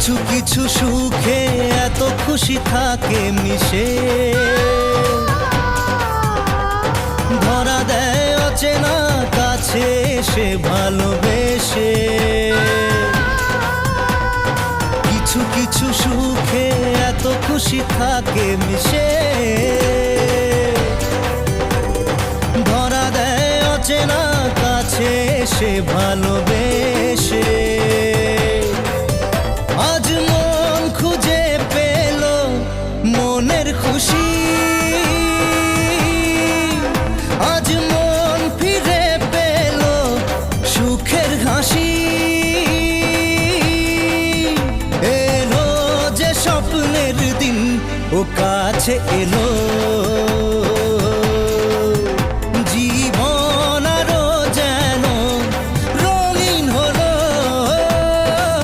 কিছু কিছু সুখে এত খুশি থাকে মিশে, ধরা দেয় অচেনা কাছে এসে ভালোবেসে। কিছু কিছু সুখে এত খুশি থাকে মিশে, ধরা দেয় অচেনা কাছে এসে ভালোবেসে। আজ মন খুঁজে পেল মনের খুশি, আজ মন ফিরে পেল সুখের হাসি। এলো যে স্বপ্নের দিন ও কাছে এলো